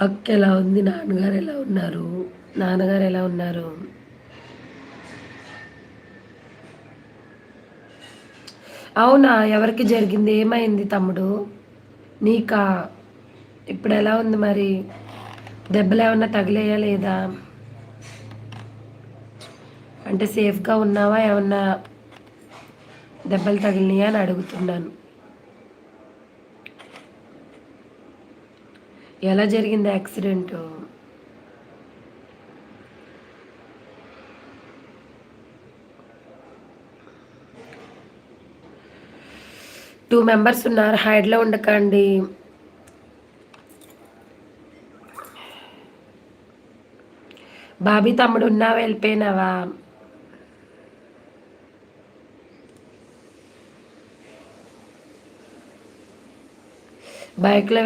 అక్క ఎలా ఉంది? నాన్నగారు ఎలా ఉన్నారు? నాన్నగారు ఎలా ఉన్నారు? అవునా? ఎవరికి జరిగింది? ఏమైంది తమ్ముడు? నీకా? ఇప్పుడెలా ఉంది మరి? దెబ్బలేమన్నా తగిలాయా లేదా? అంటే సేఫ్‌గా ఉన్నావా? ఏమన్నా దెబ్బలు తగిలినాయా అని అడుగుతున్నాను. ఎలా జరిగింది యాక్సిడెంటు? 2 మెంబర్స్ ఉన్నారు. హైడ్‌లో ఉండకండి. బాబీ తమ్ముడు ఉన్నావా? వెళ్ళిపోయినావా? బైక్‌లో